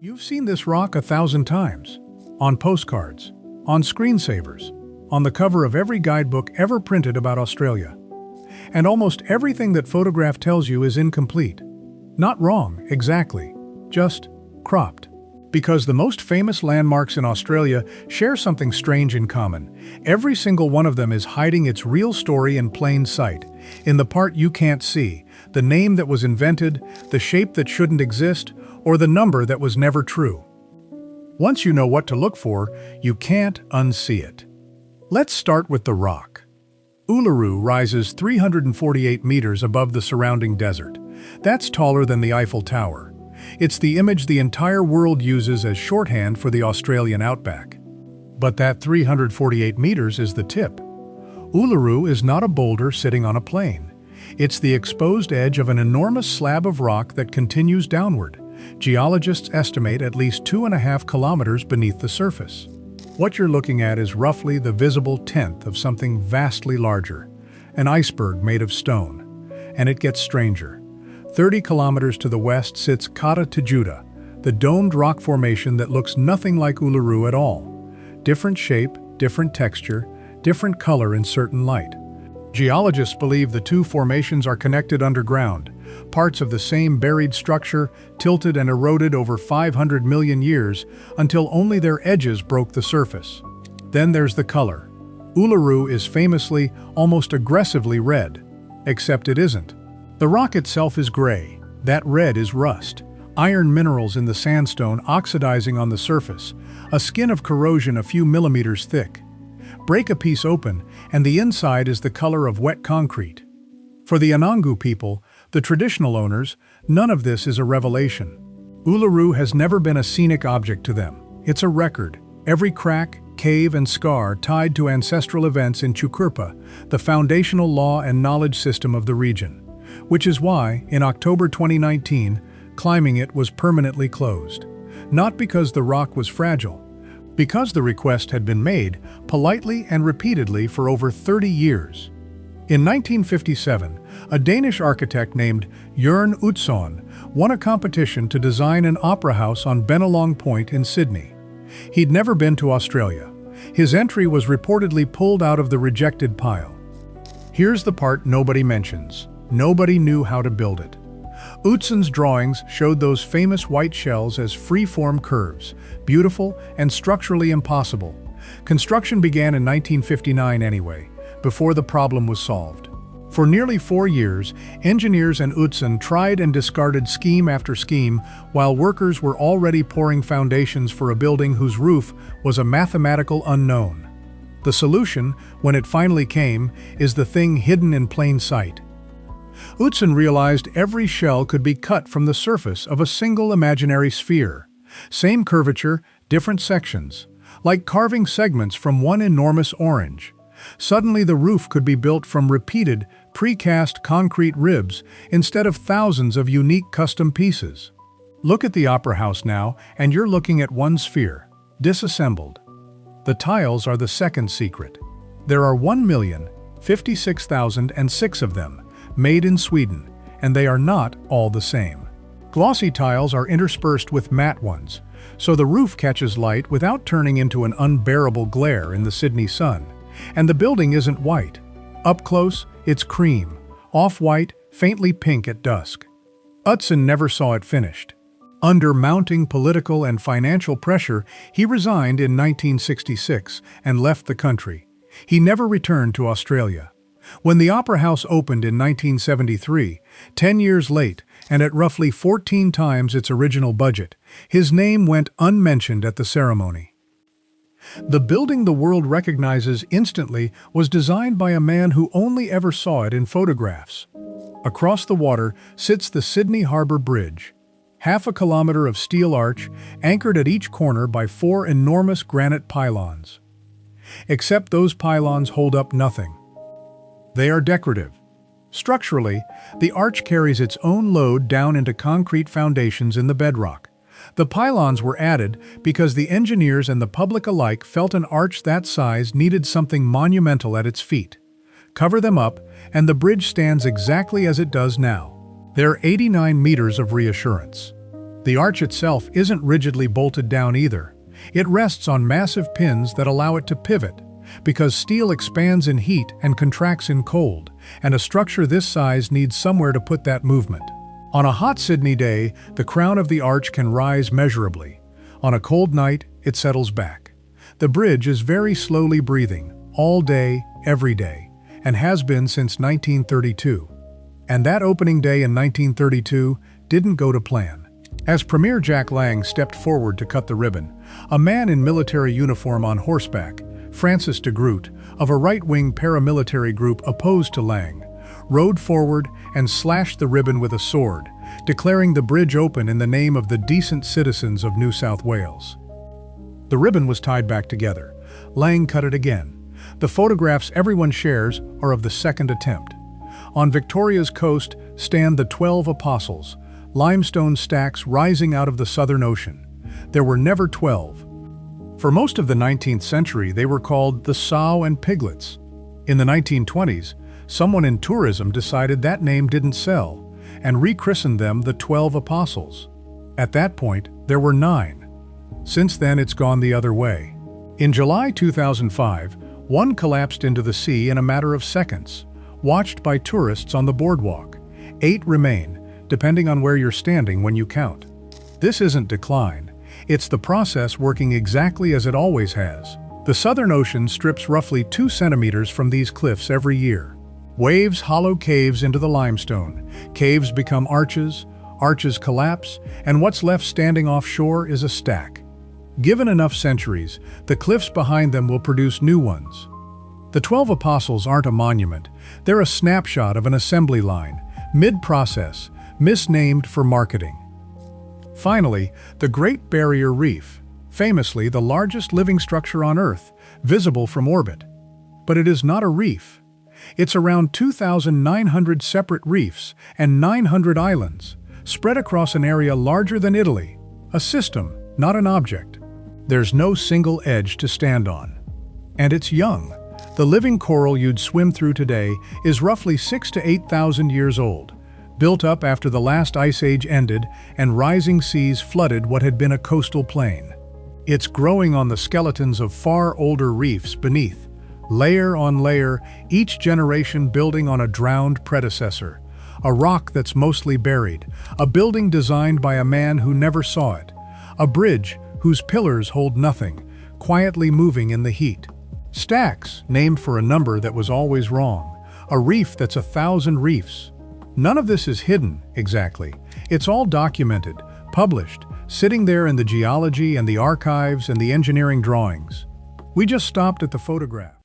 You've seen this rock 1,000 times. On postcards, on screensavers, on the cover of every guidebook ever printed about Australia. And almost everything that photograph tells you is incomplete. Not wrong, exactly. Just cropped. Because the most famous landmarks in Australia share something strange in common. Every single one of them is hiding its real story in plain sight. In the part you can't see, the name that was invented, the shape that shouldn't exist, or the number that was never true. Once you know what to look for, you can't unsee it. Let's start with the rock. Uluru rises 348 meters above the surrounding desert. That's taller than the Eiffel Tower. It's the image the entire world uses as shorthand for the Australian outback. But that 348 meters is the tip. Uluru is not a boulder sitting on a plain. It's the exposed edge of an enormous slab of rock that continues downward. Geologists estimate at least 2.5 kilometers beneath the surface. What you're looking at is roughly the visible tenth of something vastly larger, an iceberg made of stone. And it gets stranger. 30 kilometers to the west sits Kata Tajuta, the domed rock formation that looks nothing like Uluru at all. Different shape, different texture, different color in certain light. Geologists believe the two formations are connected underground, parts of the same buried structure, tilted and eroded over 500 million years until only their edges broke the surface. Then there's the color. Uluru is famously, almost aggressively red, except it isn't. The rock itself is gray. That red is rust, iron minerals in the sandstone oxidizing on the surface, a skin of corrosion a few millimeters thick. Break a piece open, and the inside is the color of wet concrete. For the Anangu people, the traditional owners, none of this is a revelation. Uluru has never been a scenic object to them. It's a record, every crack, cave, and scar tied to ancestral events in Chukurpa, the foundational law and knowledge system of the region. Which is why, in October 2019, climbing it was permanently closed. Not because the rock was fragile, because the request had been made, politely and repeatedly for over 30 years. In 1957, a Danish architect named Jørn Utzon won a competition to design an opera house on Bennelong Point in Sydney. He'd never been to Australia. His entry was reportedly pulled out of the rejected pile. Here's the part nobody mentions. Nobody knew how to build it. Utzon's drawings showed those famous white shells as free-form curves, beautiful and structurally impossible. Construction began in 1959 anyway, before the problem was solved. For nearly 4 years, engineers and Utzon tried and discarded scheme after scheme while workers were already pouring foundations for a building whose roof was a mathematical unknown. The solution, when it finally came, is the thing hidden in plain sight. Utzon realized every shell could be cut from the surface of a single imaginary sphere. Same curvature, different sections, like carving segments from one enormous orange. Suddenly the roof could be built from repeated, precast concrete ribs instead of thousands of unique custom pieces. Look at the Opera House now, and you're looking at one sphere, disassembled. The tiles are the second secret. There are 1,056,006 of them, made in Sweden, and they are not all the same. Glossy tiles are interspersed with matte ones, so the roof catches light without turning into an unbearable glare in the Sydney sun. And the building isn't white. Up close, it's cream, off-white, faintly pink at dusk. Utzon never saw it finished. Under mounting political and financial pressure, he resigned in 1966 and left the country. He never returned to Australia. When the Opera House opened in 1973, 10 years late, and at roughly 14 times its original budget, his name went unmentioned at the ceremony. The building the world recognizes instantly was designed by a man who only ever saw it in photographs. Across the water sits the Sydney Harbour Bridge, half a kilometer of steel arch anchored at each corner by 4 enormous granite pylons. Except those pylons hold up nothing. They are decorative. Structurally, the arch carries its own load down into concrete foundations in the bedrock. The pylons were added because the engineers and the public alike felt an arch that size needed something monumental at its feet. Cover them up, and the bridge stands exactly as it does now. There are 89 meters of reassurance. The arch itself isn't rigidly bolted down either. It rests on massive pins that allow it to pivot, because steel expands in heat and contracts in cold, and a structure this size needs somewhere to put that movement. On a hot Sydney day, the crown of the arch can rise measurably. On a cold night, it settles back. The bridge is very slowly breathing, all day, every day, and has been since 1932. And that opening day in 1932 didn't go to plan. As Premier Jack Lang stepped forward to cut the ribbon, a man in military uniform on horseback, Francis de Groot, of a right-wing paramilitary group opposed to Lang, rode forward and slashed the ribbon with a sword, declaring the bridge open in the name of the decent citizens of New South Wales. The ribbon was tied back together. Lang cut it again. The photographs everyone shares are of the second attempt. On Victoria's coast stand the 12 Apostles, limestone stacks rising out of the Southern Ocean. There were never 12. For most of the 19th century, they were called the Sow and Piglets. In the 1920s, someone in tourism decided that name didn't sell and rechristened them the 12 Apostles. At that point, there were 9. Since then, it's gone the other way. In July 2005, one collapsed into the sea in a matter of seconds, watched by tourists on the boardwalk. 8 remain, depending on where you're standing when you count. This isn't decline. It's the process working exactly as it always has. The Southern Ocean strips roughly 2 centimeters from these cliffs every year. Waves hollow caves into the limestone. Caves become arches, arches collapse, and what's left standing offshore is a stack. Given enough centuries, the cliffs behind them will produce new ones. The 12 Apostles aren't a monument. They're a snapshot of an assembly line, mid-process, misnamed for marketing. Finally, the Great Barrier Reef, famously the largest living structure on Earth, visible from orbit. But it is not a reef. It's around 2,900 separate reefs and 900 islands, spread across an area larger than Italy. A system, not an object. There's no single edge to stand on. And it's young. The living coral you'd swim through today is roughly 6,000 to 8,000 years old, built up after the last ice age ended and rising seas flooded what had been a coastal plain. It's growing on the skeletons of far older reefs beneath, layer on layer, each generation building on a drowned predecessor, a rock that's mostly buried, a building designed by a man who never saw it, a bridge whose pillars hold nothing, quietly moving in the heat. Stacks, named for a number that was always wrong, a reef that's 1,000 reefs. None of this is hidden, exactly. It's all documented, published, sitting there in the geology and the archives and the engineering drawings. We just stopped at the photograph.